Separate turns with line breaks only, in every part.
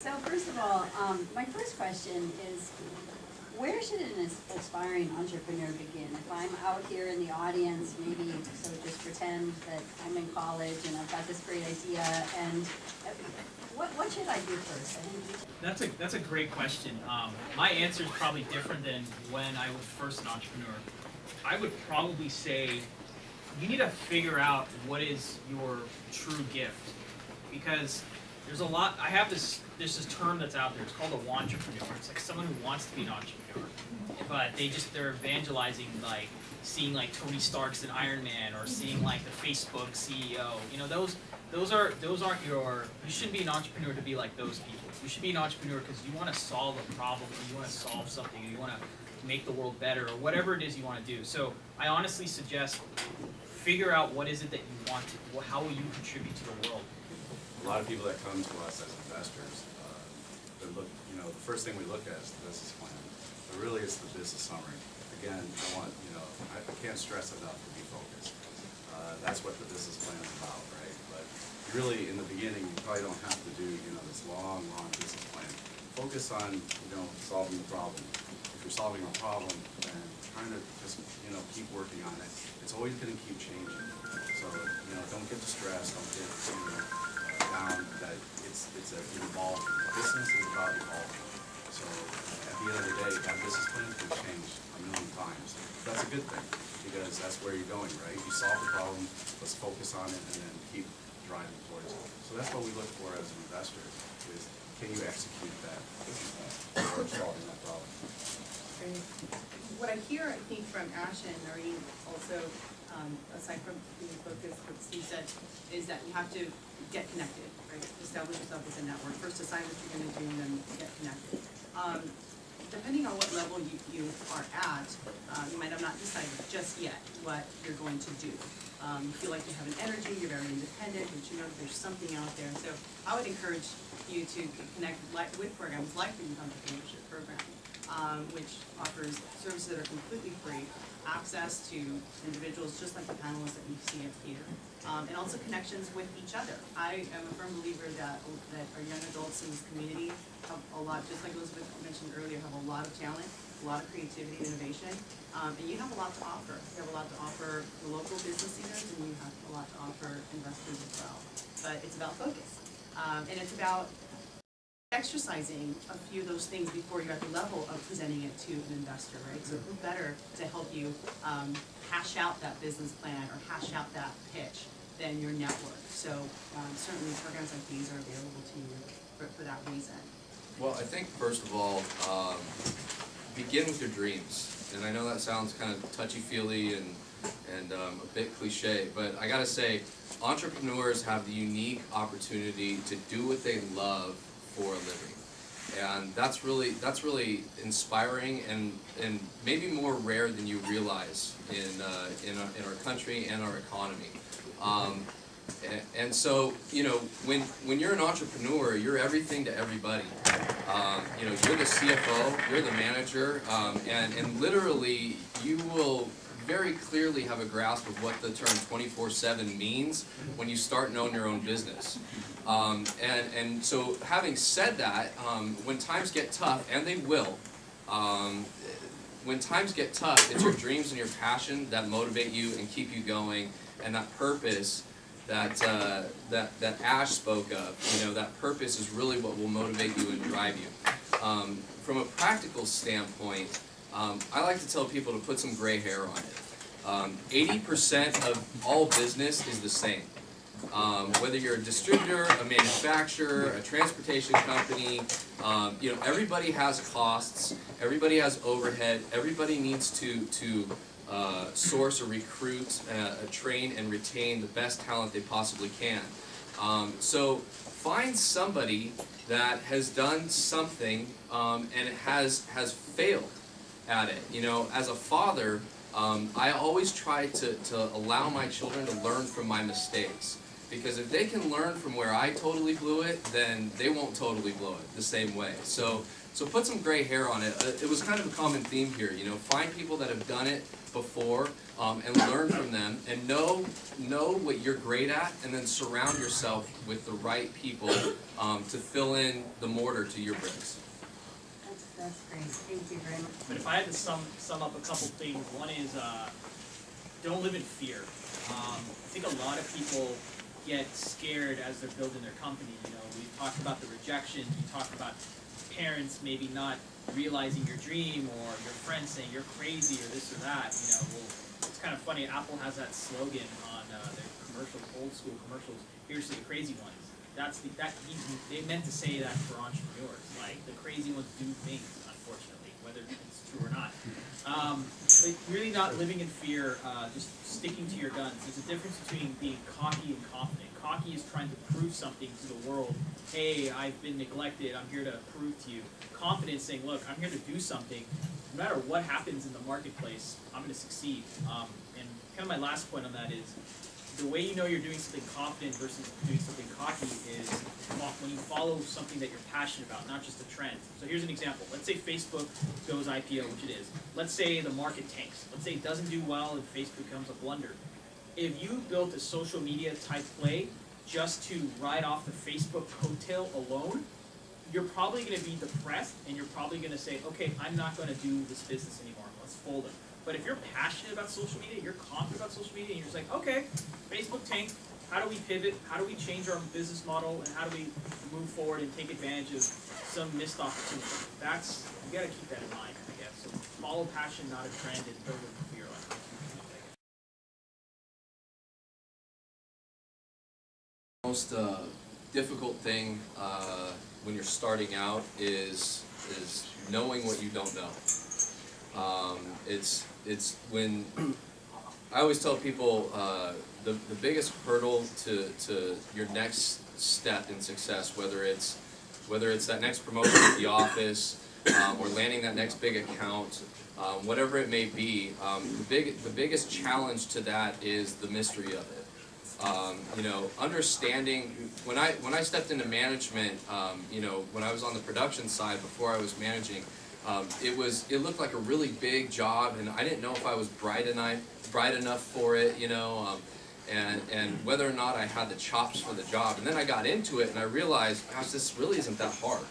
So first of all, my first question is, where should an aspiring entrepreneur begin? If I'm out here in the audience, maybe, so just pretend that I'm in college and I've got this great idea, and what should I do first? I think
That's a great question. My answer is probably different than when I was first an entrepreneur. I would probably say you need to figure out what is your true gift, because there's a lot. There's this term that's out there. It's called a wantrepreneur. It's like someone who wants to be an entrepreneur, but they're evangelizing, like seeing like Tony Stark's in Iron Man, or seeing like the Facebook CEO. You know, those aren't your. You shouldn't be an entrepreneur to be like those people. You should be an entrepreneur because you want to solve a problem, or you want to solve something, or you want to make the world better, or whatever it is you want to do. So I honestly suggest figure out what is it that you want to. How will you contribute to the world?
A lot of people that come to us as investors, the first thing we look at is the business plan. But really, it's the business summary. Again, I can't stress enough to be focused. That's what the business plan is about, right? But really, in the beginning, you probably don't have to do, this long business plan. Focus on, solving the problem. If you're solving a problem, then trying to just, keep working on it. It's always going to keep changing. So, don't get distressed. Don't get, down that it's an evolving. Business is about evolving. So at the end of the day, that business plan can change a million times. That's a good thing, because that's where you're going, right? You solve the problem, let's focus on it, and then keep driving towards it. So that's what we look for as an investor, is can you execute that business plan or solving that problem?
Great. What I hear, I think, from Ash and Noreen also, aside from being focused, what Steve said, is that you have to get connected, right? Establish yourself as a network. First decide what you're going to do, and then get connected. Depending on what level you are at, you might have not decided just yet what you're going to do. You feel like you have an energy, you're very independent, but you know there's something out there. So I would encourage you to connect with programs like the Youth Entrepreneurship Program, which offers services that are completely free, access to individuals just like the panelists that you see up here, and also connections with each other. I am a firm believer that our young adults in this community have a lot, just like Elizabeth mentioned earlier, have a lot of talent, a lot of creativity and innovation, and you have a lot to offer. You have a lot to offer the local business leaders, and you have a lot to offer investors as well. But it's about focus, and it's about exercising a few of those things before you're at the level of presenting it to an investor, right? So who better to help you hash out that business plan or hash out that pitch than your network. So certainly programs like these are available to you for that reason.
Well, I think first of all, begin with your dreams. And I know that sounds kind of touchy-feely and a bit cliche, but I gotta say, entrepreneurs have the unique opportunity to do what they love for a living, and that's really inspiring and maybe more rare than you realize in our country and our economy. And so when you're an entrepreneur, you're everything to everybody. You're the CFO, you're the manager, and literally you will very clearly have a grasp of what the term 24/7 means when you start and own your own business. And so having said that, when times get tough, and they will, when times get tough, it's your dreams and your passion that motivate you and keep you going, and that purpose that Ash spoke of, that purpose is really what will motivate you and drive you. From a practical standpoint, I like to tell people to put some gray hair on it. 80% of all business is the same. Whether you're a distributor, a manufacturer, a transportation company, everybody has costs, everybody has overhead, everybody needs to source or recruit, train and retain the best talent they possibly can. So find somebody that has done something and has failed at it. As a father, I always try to allow my children to learn from my mistakes. Because if they can learn from where I totally blew it, then they won't totally blow it the same way. So put some gray hair on it. It was kind of a common theme here, you know, find people that have done it before, and learn from them, and know what you're great at, and then surround yourself with the right people to fill in the mortar to your bricks.
That's great, thank you very much.
But if I had to sum up a couple things, one is don't live in fear. I think a lot of people get scared as they're building their company. You know, we've talked about the rejection, we talked about parents maybe not realizing your dream, or your friends saying you're crazy or this or that. You know, well, it's kind of funny, Apple has that slogan on their commercials, old school commercials, here's to the crazy ones. They meant to say that for entrepreneurs, like the crazy ones do things, unfortunately, whether it's true or not. But really not living in fear, just sticking to your guns. There's a difference between being cocky and confident. Cocky is trying to prove something to the world. Hey, I've been neglected, I'm here to prove to you. Confident saying, look, I'm here to do something. No matter what happens in the marketplace, I'm going to succeed. And kind of my last point on that is, the way you know you're doing something confident versus doing something cocky is when you follow something that you're passionate about, not just a trend. So here's an example. Let's say Facebook goes IPO, which it is. Let's say the market tanks. Let's say it doesn't do well and Facebook becomes a blunder. If you built a social media type play just to ride off the Facebook coattail alone, you're probably going to be depressed, and you're probably going to say, okay, I'm not going to do this business anymore. Let's fold it. But if you're passionate about social media, you're confident about social media, and you're just like, okay, Facebook tanked, how do we pivot, how do we change our business model, and how do we move forward and take advantage of some missed opportunity? You gotta keep that in mind, I guess. So follow passion, not a trend, and don't live in fear.
The most difficult thing when you're starting out is knowing what you don't know. It's when I always tell people the biggest hurdle to your next step in success, whether it's that next promotion at the office, or landing that next big account, whatever it may be, the biggest challenge to that is the mystery of it. You know, understanding when I stepped into management, you know, when I was on the production side before I was managing. It looked like a really big job, and I didn't know if I was bright enough for it, you know, and whether or not I had the chops for the job. And then I got into it, and I realized, gosh, this really isn't that hard.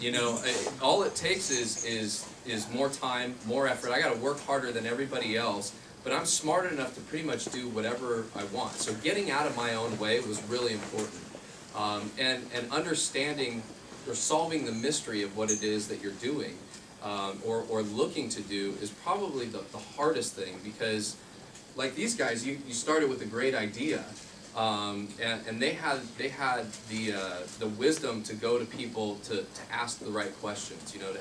You know, all it takes is more time, more effort. I got to work harder than everybody else, but I'm smart enough to pretty much do whatever I want. So getting out of my own way was really important, and understanding or solving the mystery of what it is that you're doing, or looking to do, is probably the hardest thing, because like these guys, you started with a great idea, and they had the wisdom to go to people to ask the right questions, you know,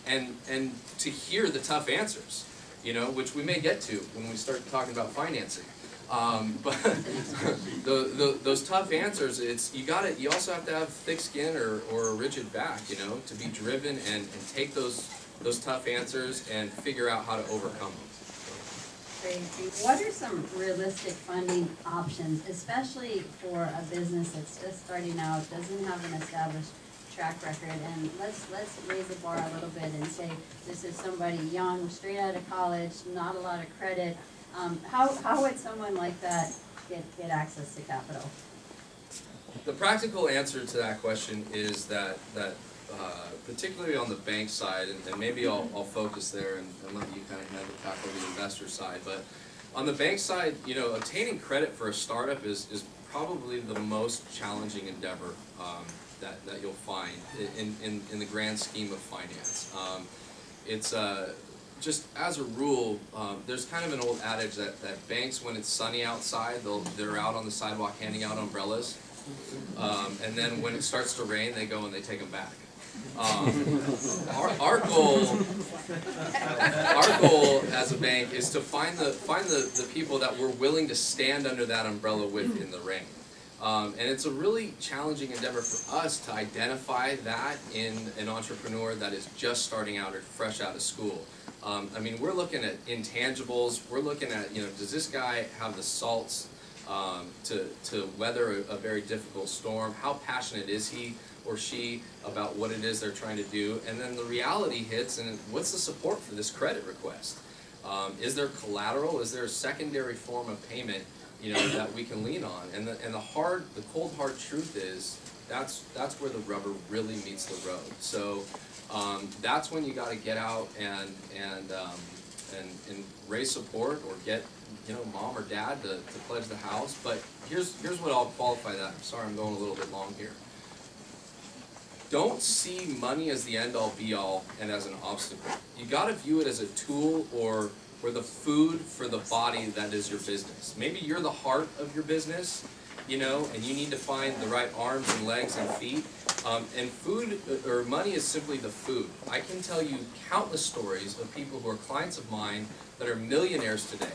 and to hear the tough answers, you know, which we may get to when we start talking about financing. But those tough answers, you also have to have thick skin or a rigid back, you know, to be driven and take those tough answers and figure out how to overcome them.
Great. What are some realistic funding options, especially for a business that's just starting out, doesn't have an established track record? And let's raise the bar a little bit and say this is somebody young, straight out of college, not a lot of credit. How would someone like that get access to capital?
The practical answer to that question is that particularly on the bank side, and maybe I'll focus there and let you kind of tackle the investor side, but on the bank side, you know, obtaining credit for a startup is probably the most challenging endeavor that you'll find in the grand scheme of finance. It's just as a rule, there's kind of an old adage that banks, when it's sunny outside, they're out on the sidewalk handing out umbrellas, and then when it starts to rain, they go and they take them back. Our goal as a bank is to find the people that we're willing to stand under that umbrella with in the rain. And it's a really challenging endeavor for us to identify that in an entrepreneur that is just starting out or fresh out of school. I mean, we're looking at intangibles. We're looking at, you know, does this guy have the salts to weather a very difficult storm? How passionate is he or she about what it is they're trying to do? And then the reality hits, and what's the support for this credit request? Is there collateral? Is there a secondary form of payment, that we can lean on? And the cold hard truth is that's where the rubber really meets the road. So that's when you got to get out and raise support, or get mom or dad to pledge the house. But here's what I'll qualify that. I'm sorry, I'm going a little bit long here. Don't see money as the end all be all and as an obstacle. You got to view it as a tool or the food for the body that is your business. Maybe you're the heart of your business, and you need to find the right arms and legs and feet. And food or money is simply the food. I can tell you countless stories of people who are clients of mine that are millionaires today,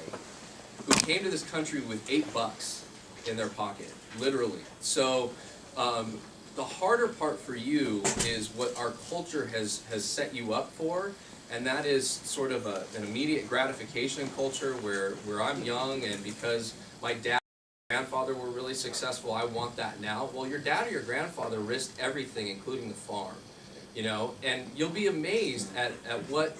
who came to this country with $8 in their pocket, literally. So the harder part for you is what our culture has set you up for, and that is sort of an immediate gratification culture where I'm young, and because my dad and grandfather were really successful, I want that now. Well, your dad or your grandfather risked everything, including the farm, and you'll be amazed at what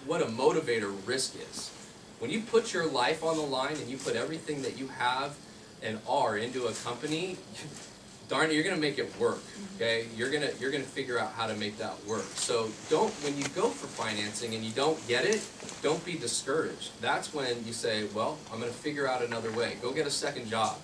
a motivator risk is. When you put your life on the line and you put everything that you have and are into a company, darn it, you're gonna make it work, okay? You're gonna figure out how to make that work. So when you go for financing and you don't get it, don't be discouraged. That's when you say, well, I'm gonna figure out another way. Go get a second job.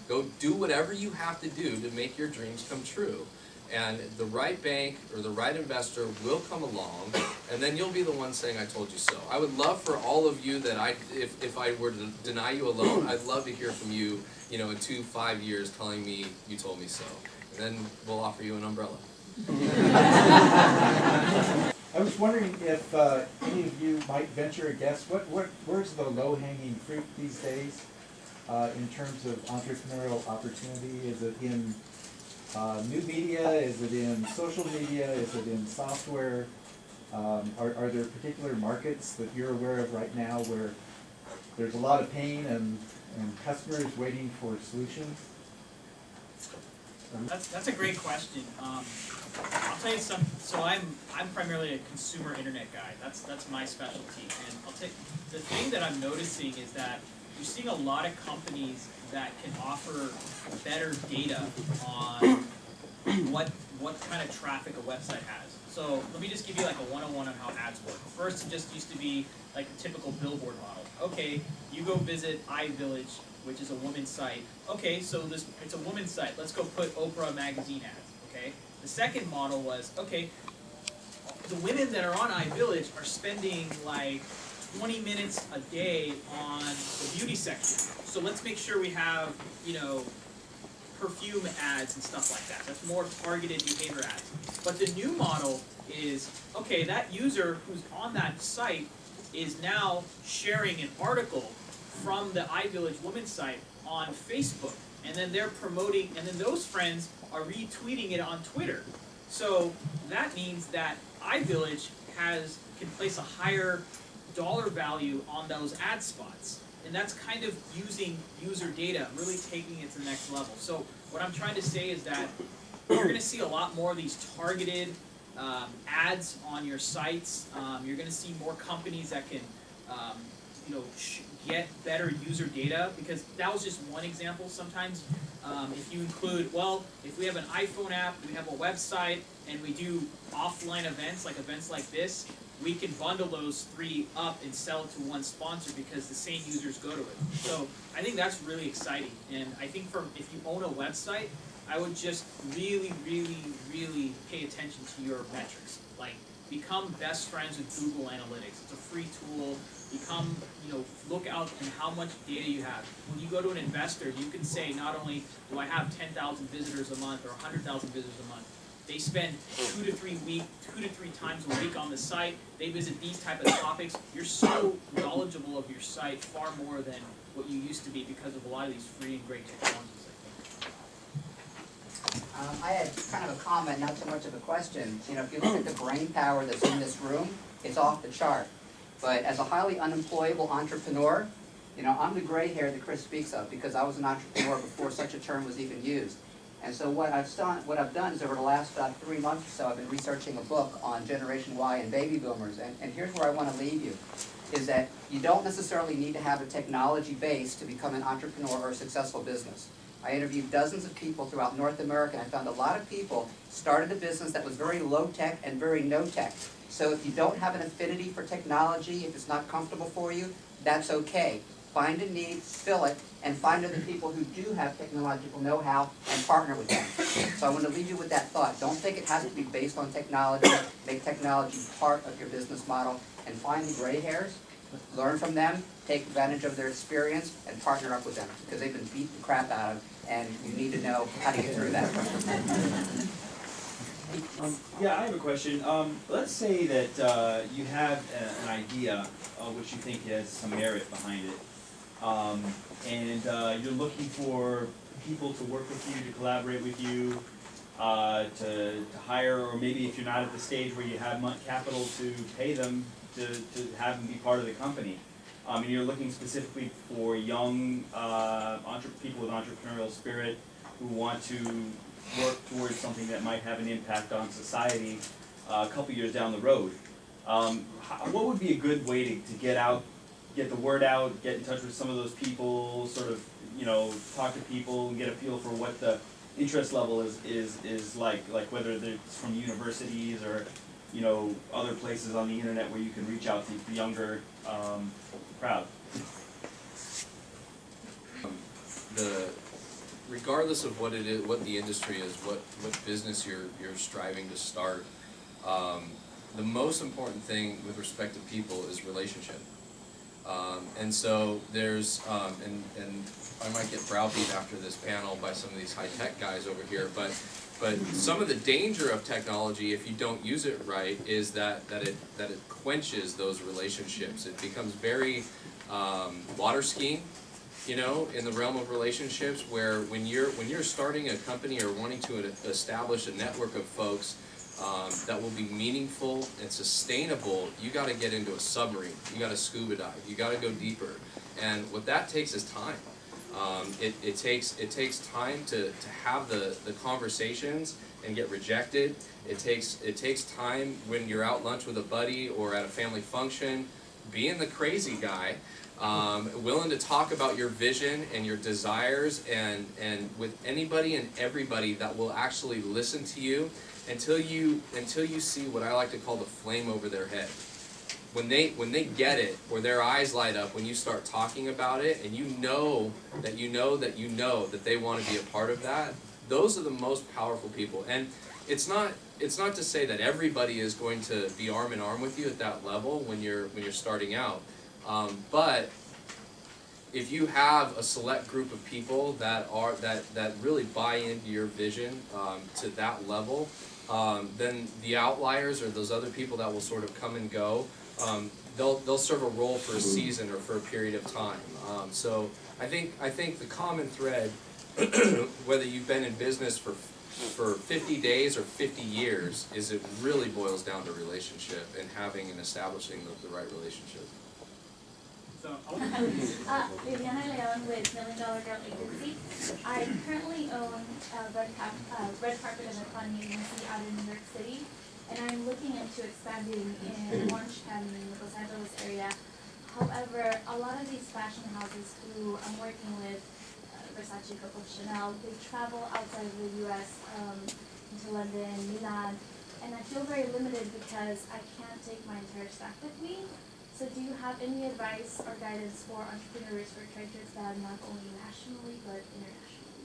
Go do whatever you have to do to make your dreams come true. And the right bank or the right investor will come along, and then you'll be the one saying, I told you so. I would love for all of you that if I were to deny you a loan, I'd love to hear from you, in 2-5 years telling me you told me so. And then we'll offer you an umbrella.
I was wondering if any of you might venture a guess, where's the low-hanging fruit these days in terms of entrepreneurial opportunity? Is it in new media? Is it in social media? Is it in software? Are there particular markets that you're aware of right now where there's a lot of pain and customers waiting for solutions?
That's a great question. I'll tell you something. So I'm primarily a consumer internet guy. That's my specialty. And I'll tell you, the thing that I'm noticing is that you're seeing a lot of companies that can offer better data on what kind of traffic a website has. So let me just give you like a 101 on how ads work. First, it just used to be like a typical billboard model. Okay, you go visit iVillage, which is a woman's site. Okay, so it's a woman's site. Let's go put Oprah magazine ads. Okay. The second model was, okay, the women that are on iVillage are spending like 20 minutes a day on the beauty section. So let's make sure we have, perfume ads and stuff like that. That's more targeted behavior ads. But the new model is, okay, that user who's on that site is now sharing an article from the iVillage women's site on Facebook. And then they're promoting, and then those friends are retweeting it on Twitter. So that means that iVillage can place a higher dollar value on those ad spots. And that's kind of using user data, really taking it to the next level. So what I'm trying to say is that you're going to see a lot more of these targeted ads on your sites. You're going to see more companies that can, get better user data, because that was just one example. Sometimes if you include, if we have an iPhone app, we have a website, and we do offline events like this, we can bundle those three up and sell it to one sponsor because the same users go to it. So I think that's really exciting. And I think if you own a website, I would just really, really, really pay attention to your metrics. Like, become best friends with Google Analytics. It's a free tool. Become, look out and how much data you have. When you go to an investor, you can say, not only do I have 10,000 visitors a month or 100,000 visitors a month, they spend 2 to 3 times a week on the site. They visit these type of topics. You're so knowledgeable of your site far more than what you used to be because of a lot of these free and great technologies, I think.
I had kind of a comment, not so much of a question. If you look at the brain power that's in this room, it's off the chart. But as a highly unemployable entrepreneur, You know, I'm the gray hair that Chris speaks of because I was an entrepreneur before such a term was even used. And so what I've done is over the last 3 months or so, I've been researching a book on Generation Y and baby boomers. And here's where I want to leave you, is that you don't necessarily need to have a technology base to become an entrepreneur or a successful business. I interviewed dozens of people throughout North America, and I found a lot of people started a business that was very low-tech and very no-tech. So if you don't have an affinity for technology, if it's not comfortable for you, that's okay. Find a need, fill it, and find other people who do have technological know-how and partner with them. So I want to leave you with that thought. Don't think it has to be based on technology. Make technology part of your business model, and find the gray hairs, learn from them, take advantage of their experience, and partner up with them, because they've been beat the crap out of, and you need to know how to get through that.
Yeah, I have a question. Let's say that you have an idea which you think has some merit behind it, and you're looking for people to work with you, to collaborate with you, to hire, or maybe if you're not at the stage where you have capital to pay them to have them be part of the company. And you're looking specifically for young people with entrepreneurial spirit who want to work towards something that might have an impact on society a couple years down the road. What would be a good way to get the word out, get in touch with some of those people, sort of, talk to people and get a feel for what the interest level is like whether it's from universities or, other places on the internet where you can reach out to the younger crowd?
Regardless of what it is, what the industry is, what business you're striving to start, the most important thing with respect to people is relationship. And so there's, and I might get browbeat after this panel by some of these high-tech guys over here, but some of the danger of technology, if you don't use it right, is that it quenches those relationships. It becomes very water skiing, in the realm of relationships, where when you're starting a company or wanting to establish a network of folks that will be meaningful and sustainable, you got to get into a submarine. You got to scuba dive. You got to go deeper, and what that takes is time. It takes time to have the conversations and get rejected. It takes time when you're out lunch with a buddy or at a family function, being the crazy guy, willing to talk about your vision and your desires, and with anybody and everybody that will actually listen to you until you see what I like to call the flame over their head. When they get it, or their eyes light up when you start talking about it, and you know that they want to be a part of that, those are the most powerful people. And it's not to say that everybody is going to be arm in arm with you at that level when you're starting out. But if you have a select group of people that really buy into your vision to that level, then the outliers or those other people that will sort of come and go, they'll serve a role for a season or for a period of time. So I think the common thread, whether you've been in business for 50 days or 50 years, is it really boils down to relationship and having and establishing the right relationship.
Viviana Leon with $1 Million Girl Agency. I currently own Red Carpet and Economy Agency out in New York City, and I'm looking into expanding in Orange County, Los Angeles area. However, a lot of these fashion houses who I'm working with, Versace, Coco Chanel, they travel outside of the U.S. Into London, Milan, and I feel very limited because I can't take my entire staff with me. So do you have any advice or guidance for entrepreneurs who are trying to expand not only nationally but internationally?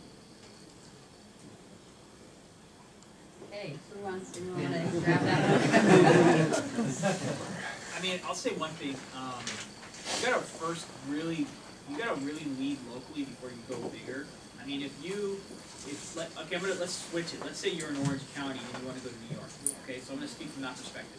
Hey, who wants to grab that?
I mean, I'll say one thing. You gotta really lead locally before you go bigger. I mean, let's switch it. Let's say you're in Orange County and you want to go to New York. Okay, so I'm gonna speak from that perspective.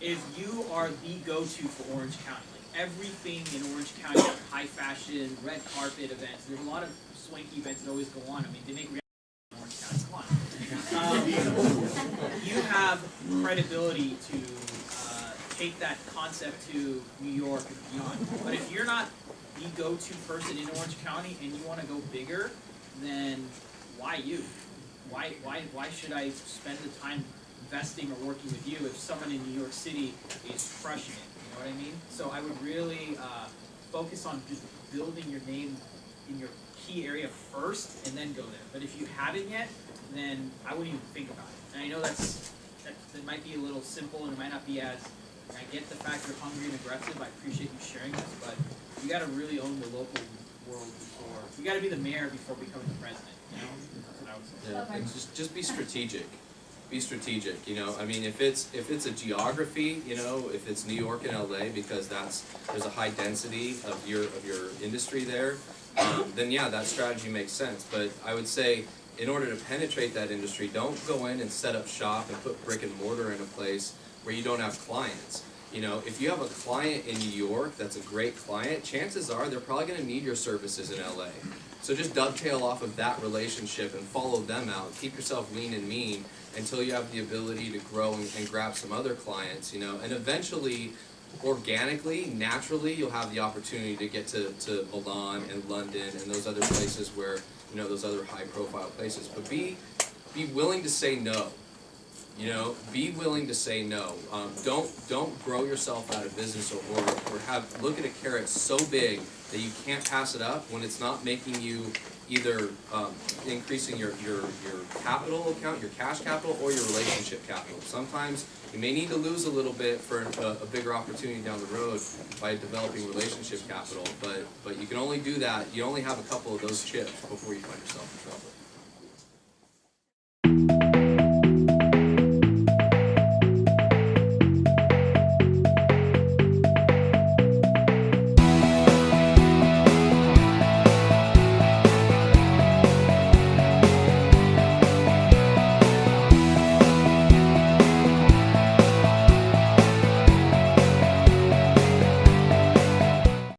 If you are the go-to for Orange County, like everything in Orange County, high fashion, red carpet events, there's a lot of swanky events that always go on. I mean, they make reality in Orange County, come on. You have credibility to take that concept to New York and beyond. But if you're not the go-to person in Orange County and you wanna go bigger, then why you? Why should I spend the time investing or working with you if someone in New York City is crushing it, you know what I mean? So I would really, focus on just building your name in your key area first and then go there. But if you haven't yet, then I wouldn't even think about it. And I know that might be a little simple and it might not be as, I get the fact you're hungry and aggressive, I appreciate you sharing this, but you gotta really own the local world before, you gotta be the mayor before becoming the president, you know? That's what I would say.
Yeah,
Okay.
and just be strategic. Be strategic, you know, I mean, if it's a geography, you know, if it's New York and LA, because there's a high density of your industry there, then yeah, that strategy makes sense. But I would say, in order to penetrate that industry, don't go in and set up shop and put brick and mortar in a place where you don't have clients. You know, if you have a client in New York that's a great client, chances are they're probably gonna need your services in LA. So just dovetail off of that relationship and follow them out. Keep yourself lean and mean until you have the ability to grow and grab some other clients, you know, and eventually, organically, naturally, you'll have the opportunity to get to Milan and London and those other places where, you know, those other high profile places. But be willing to say no. You know, be willing to say no. Don't grow yourself out of business or look at a carrot so big that you can't pass it up when it's not making you either increasing your capital account, your cash capital, or your relationship capital. Sometimes you may need to lose a little bit for a bigger opportunity down the road by developing relationship capital, but you can only do that, you only have a couple of those chips before you find yourself in trouble.